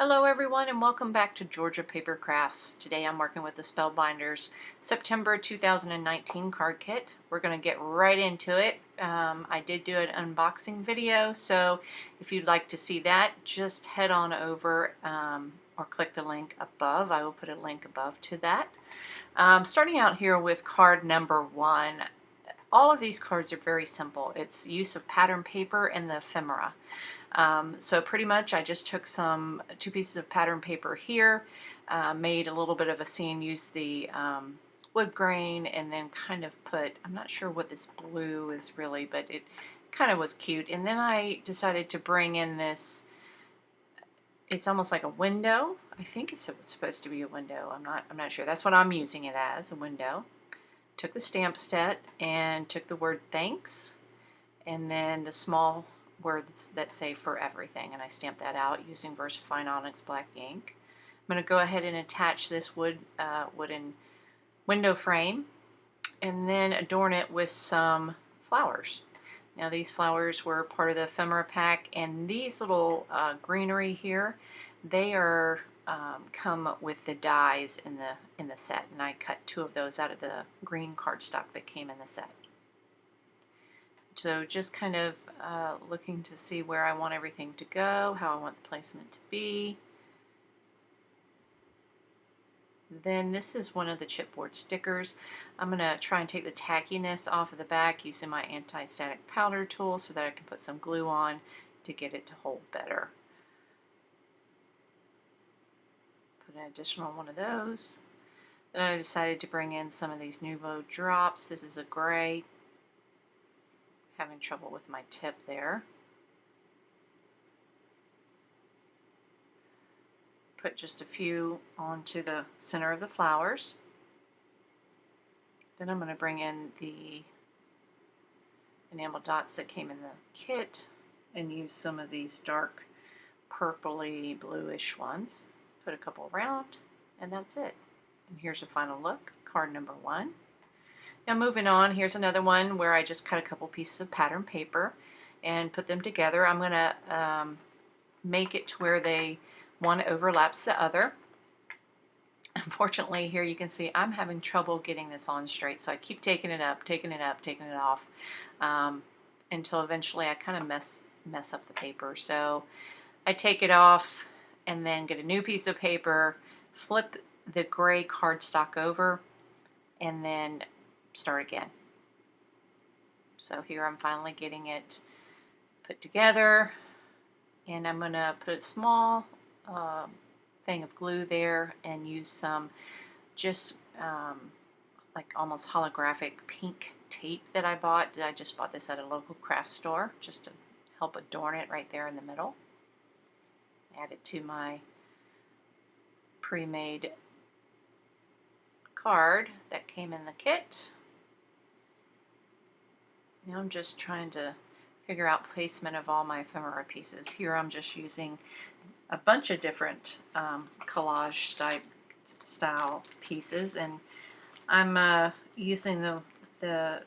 Hello everyone and welcome back to Georgia Paper Crafts. Today I'm working with the Spellbinders September 2019 card kit. We're going to get right into it. I did do an unboxing video, so if you'd like to see that, just head on over or click the link above. I will put a link above to that. Starting out here with card number 1. All of these cards are very simple. It's use of pattern paper and the ephemera. So pretty much I just took two pieces of pattern paper here, made a little bit of a scene, used the wood grain, and then kind of put, I'm not sure what this blue is really, but it kind of was cute. And then I decided to bring in this, it's almost like a window. I think it's supposed to be a window. I'm not sure. That's what I'm using it as, a window. Took the stamp set and took the word thanks, and then the small words that say for everything, and I stamped that out using VersaFine Onyx black ink. I'm going to go ahead and attach this wooden window frame and then adorn it with some flowers. Now these flowers were part of the ephemera pack, and these little greenery here, they are come with the dies in the set, and I cut 2 of those out of the green cardstock that came in the set. So just kind of looking to see where I want everything to go, how I want the placement to be. Then this is one of the chipboard stickers. I'm going to try and take the tackiness off of the back using my anti-static powder tool so that I can put some glue on to get it to hold better. Put an additional one of those. Then I decided to bring in some of these Nouveau drops. This is a gray. Having trouble with my tip there. Put just a few onto the center of the flowers. Then I'm going to bring in the enamel dots that came in the kit and use some of these dark purpley bluish ones. Put a couple around, and that's it. And here's a final look, card number 1. Now moving on, here's another one where I just cut a couple pieces of pattern paper and put them together. I'm going to make it to where one overlaps the other. Unfortunately, here you can see I'm having trouble getting this on straight, so I keep taking it up, taking it off, until eventually I kind of mess up the paper. So I take it off and then get a new piece of paper, flip the gray cardstock over, and then start again. So here I'm finally getting it put together, and I'm going to put a small thing of glue there and use some just like almost holographic pink tape that I bought. I just bought this at a local craft store just to help adorn it right there in the middle. Add it to my pre-made card that came in the kit. Now I'm just trying to figure out placement of all my ephemera pieces. Here I'm just using a bunch of different collage style pieces, and I'm using the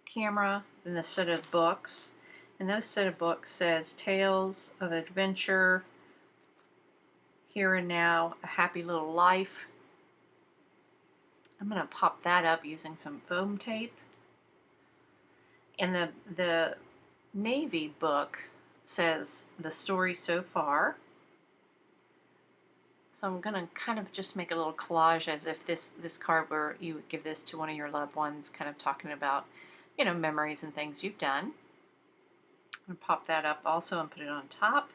camera and the set of books. And those set of books says Tales of Adventure, Here and Now, A Happy Little Life. I'm going to pop that up using some foam tape. And the navy book says The Story So Far. So I'm going to kind of just make a little collage as if this card were, you would give this to one of your loved ones, kind of talking about, you know, memories and things you've done. I'm going to pop that up also and put it on top.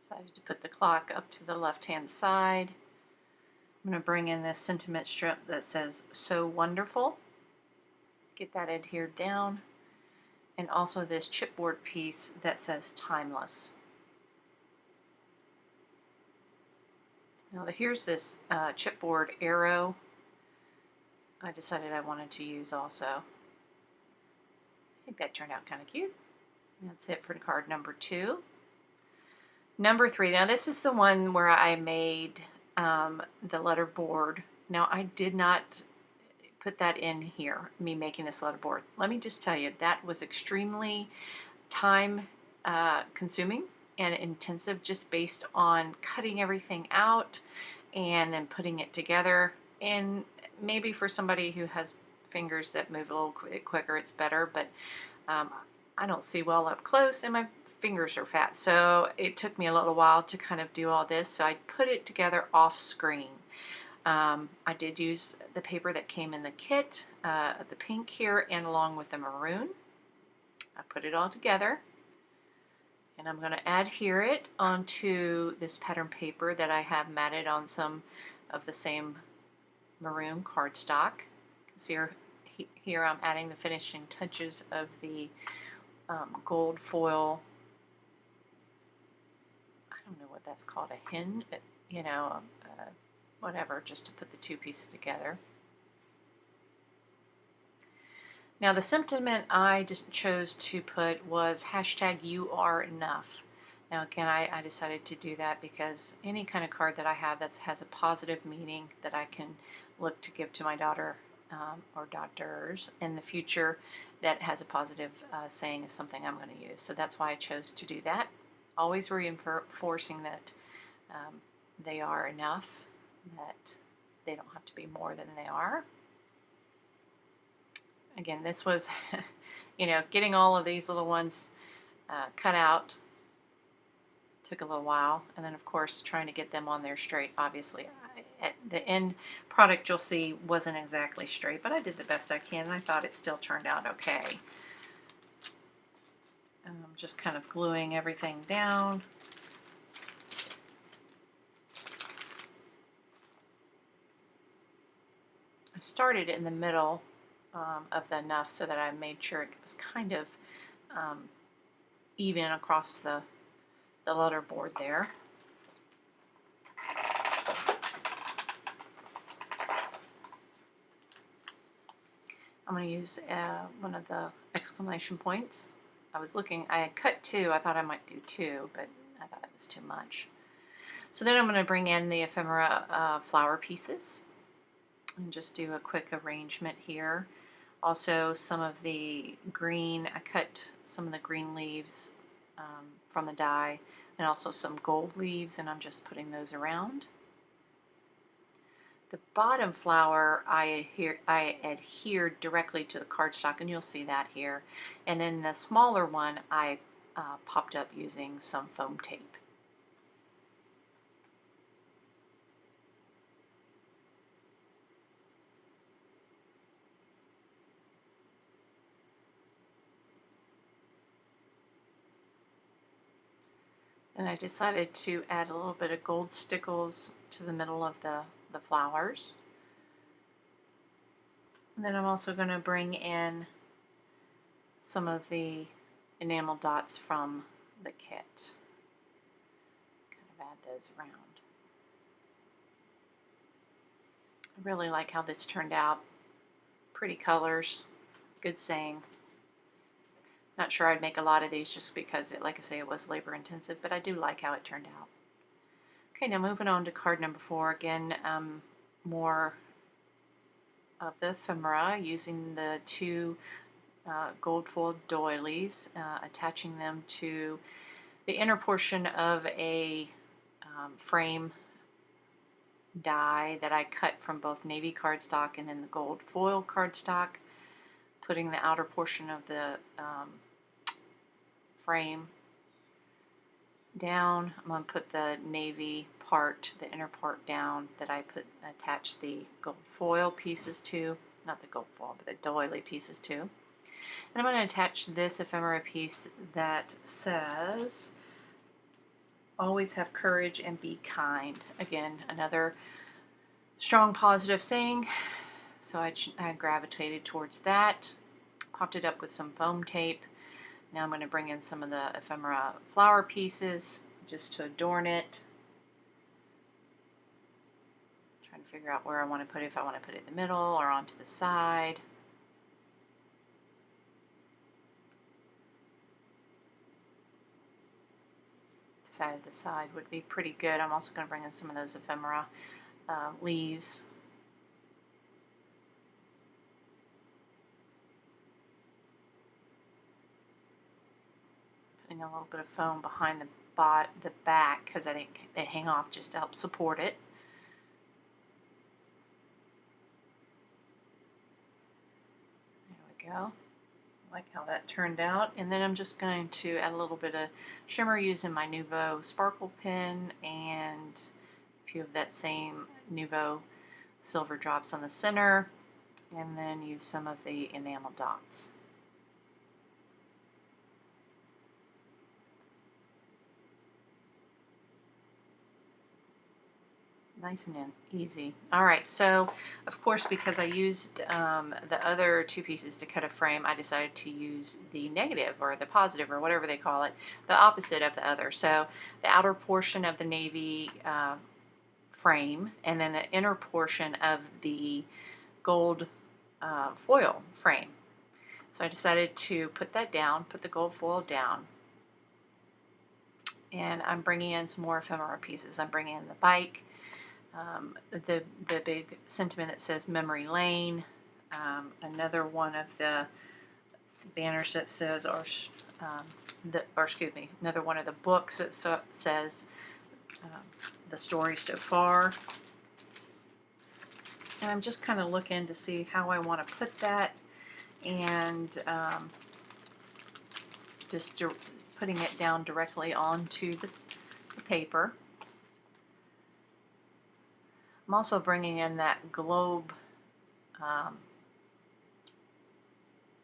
Decided to put the clock up to the left-hand side. I'm going to bring in this sentiment strip that says So Wonderful. Get that adhered down. And also this chipboard piece that says Timeless. Now here's this chipboard arrow I decided I wanted to use also. I think that turned out kind of cute. That's it for card number 2. Number 3, now this is the one where I made the letter board. Now, I did not put that in here, me making this letter board. Let me just tell you, that was extremely time consuming and intensive, just based on cutting everything out and then putting it together. And maybe for somebody who has fingers that move a little quicker, it's better, but I don't see well up close and my fingers are fat. So it took me a little while to kind of do all this. So I put it together off screen. I did use the paper that came in the kit, the pink here, and along with the maroon. I put it all together, and I'm going to adhere it onto this pattern paper that I have matted on some of the same maroon cardstock. You can see here I'm adding the finishing touches of the gold foil. I don't know what that's called, a hinge, you know, whatever, just to put the two pieces together. Now, the sentiment I just chose to put was #YouAreEnough. Now, again, I decided to do that because any kind of card that I have that has a positive meaning that I can look to give to my daughter or daughters in the future that has a positive saying is something I'm going to use. So that's why I chose to do that. Always reinforcing that they are enough, that they don't have to be more than they are. Again, this was, you know, getting all of these little ones cut out took a little while. And then, of course, trying to get them on there straight, obviously. At the end product, you'll see, wasn't exactly straight, but I did the best I can, and I thought it still turned out okay. Just kind of gluing everything down. I started in the middle of the enough so that I made sure it was kind of even across the letter board there. I'm going to use one of the exclamation points. I was looking, I had cut 2, I thought I might do 2, but I thought it was too much. So then I'm going to bring in the ephemera flower pieces and just do a quick arrangement here. Also, some of the green, I cut some of the green leaves from the die, and also some gold leaves, and I'm just putting those around. The bottom flower, I adhered directly to the cardstock, and you'll see that here. And then the smaller one, I popped up using some foam tape. And I decided to add a little bit of gold stickles to the middle of the flowers. And then I'm also going to bring in some of the enamel dots from the kit. Kind of add those around. I really like how this turned out. Pretty colors, good saying. Not sure I'd make a lot of these just because, like I say, it was labor intensive, but I do like how it turned out. Okay, now moving on to card number 4. Again, more of the ephemera, using the 2 gold foil doilies, attaching them to the inner portion of a frame die that I cut from both navy cardstock and then the gold foil cardstock, putting the outer portion of the frame down. I'm going to put the navy part, the inner part down that I attached the gold foil pieces to, not the gold foil, but the doily pieces to. And I'm going to attach this ephemera piece that says, "Always have courage and be kind." Again, another strong positive saying, so I gravitated towards that, popped it up with some foam tape. Now I'm going to bring in some of the ephemera flower pieces just to adorn it. Trying to figure out where I want to put it, if I want to put it in the middle or onto the side. side of the side would be pretty good. I'm also going to bring in some of those ephemera leaves. Putting a little bit of foam behind the back because I think they hang off just to help support it. There we go. I like how that turned out. And then I'm just going to add a little bit of shimmer using my Nuvo sparkle pen and a few of that same Nuvo silver drops on the center, and then use some of the enamel dots. Nice and easy. All right, so of course, because I used the other two pieces to cut a frame, I decided to use the negative or the positive or whatever they call it, the opposite of the other. So the outer portion of the navy frame, and then the inner portion of the gold foil frame. So I decided to put that down, put the gold foil down, and I'm bringing in some more ephemera pieces. I'm bringing in the bike, the big sentiment that says Memory Lane, another one of the banners that says, another one of the books that says the story so far. And I'm just kind of looking to see how I want to put that, and just putting it down directly onto the paper. I'm also bringing in that globe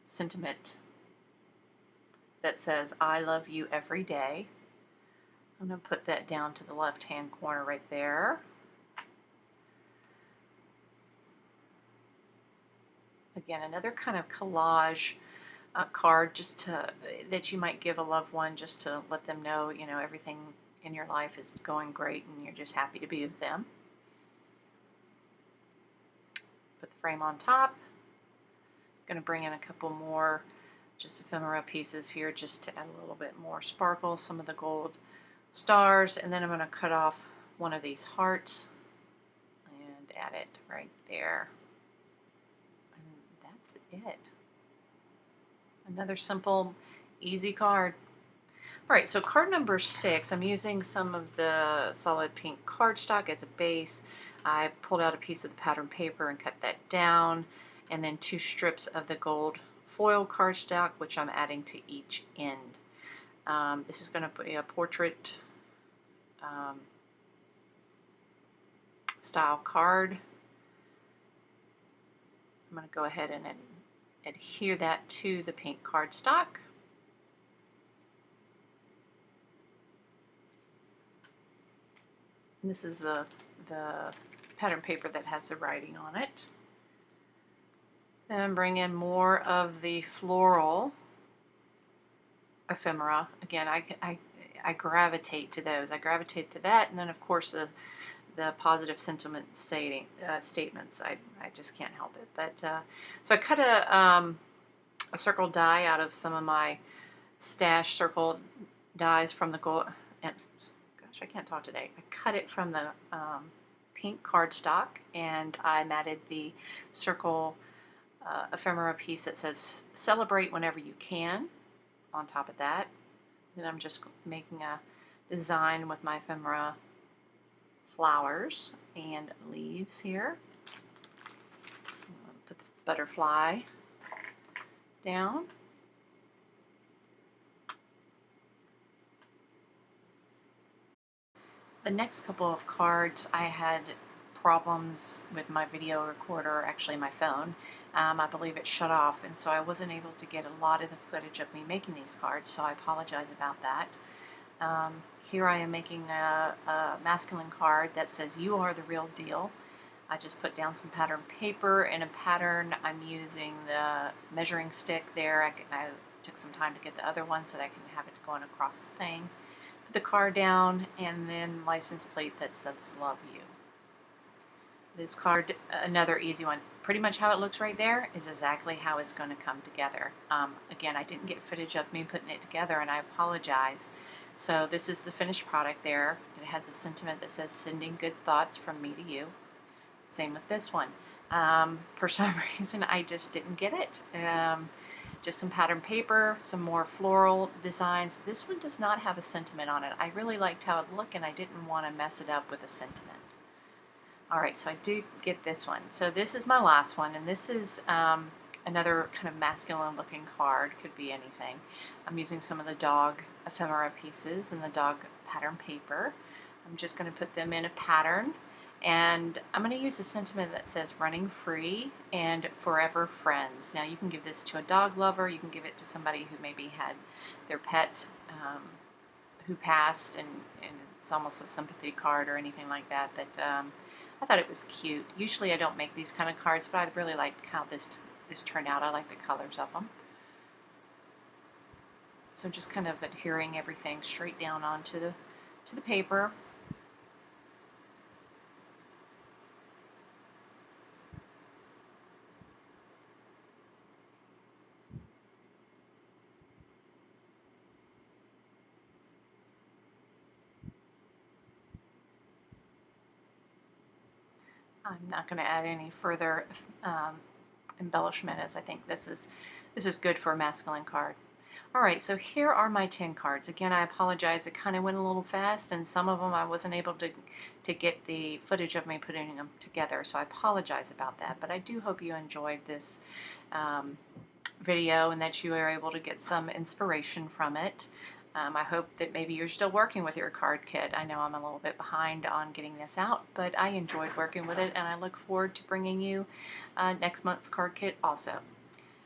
sentiment that says, I love you every day. I'm going to put that down to the left-hand corner right there. Again, another kind of collage card just that you might give a loved one, just to let them know, you know, everything in your life is going great and you're just happy to be with them. Put the frame on top. I'm going to bring in a couple more just ephemera pieces here just to add a little bit more sparkle, some of the gold stars, and then I'm going to cut off one of these hearts and add it right there. And that's it. Another simple, easy card. All right, so card number 6, I'm using some of the solid pink cardstock as a base. I pulled out a piece of the pattern paper and cut that down, and then 2 strips of the gold foil cardstock, which I'm adding to each end. This is going to be a portrait style card. I'm going to go ahead and adhere that to the pink cardstock. And this is the pattern paper that has the writing on it. Then bring in more of the floral ephemera. Again, I gravitate to those. I gravitate to that, and then of course the positive sentiment statements. I just can't help it. But so I cut a circle die out of some of my stash circle dies from the gold. And gosh, I can't talk today. I cut it from the pink cardstock, and I matted the circle ephemera piece that says "Celebrate whenever you can" on top of that. Then I'm just making a design with my ephemera flowers and leaves here. Put the butterfly down. The next couple of cards, I had problems with my video recorder, actually my phone. I believe it shut off, and so I wasn't able to get a lot of the footage of me making these cards, so I apologize about that. Here I am making a masculine card that says, "You are the real deal." I just put down some pattern paper and a pattern. I'm using the measuring stick there. I took some time to get the other one so that I can have it going across the thing. Put the card down, and then license plate that says "Love You." This card, another easy one. Pretty much how it looks right there is exactly how it's going to come together. Again, I didn't get footage of me putting it together, and I apologize. So this is the finished product there. It has a sentiment that says, "Sending good thoughts from me to you." Same with this one. For some reason, I just didn't get it. Just some pattern paper, some more floral designs. This one does not have a sentiment on it. I really liked how it looked, and I didn't want to mess it up with a sentiment. All right, so I do get this one. So this is my last one, and this is another kind of masculine looking card. Could be anything. I'm using some of the dog ephemera pieces and the dog pattern paper. I'm just going to put them in a pattern, and I'm going to use a sentiment that says "running free" and "forever friends." Now you can give this to a dog lover, you can give it to somebody who maybe had their pet who passed, and it's almost a sympathy card or anything like that. But I thought it was cute. Usually I don't make these kind of cards, but I really liked how this turned out. I like the colors of them. So just kind of adhering everything straight down onto the paper. I'm not going to add any further embellishment, as I think this is good for a masculine card. Alright, so here are my 10 cards. Again, I apologize, it kind of went a little fast, and some of them I wasn't able to get the footage of me putting them together, so I apologize about that. But I do hope you enjoyed this video and that you are able to get some inspiration from it. I hope that maybe you're still working with your card kit. I know I'm a little bit behind on getting this out, but I enjoyed working with it, and I look forward to bringing you next month's card kit also.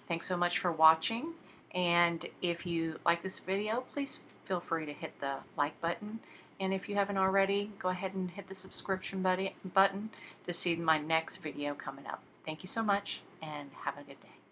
Thanks so much for watching, and if you like this video, please feel free to hit the like button, and if you haven't already, go ahead and hit the subscription button to see my next video coming up. Thank you so much, and have a good day.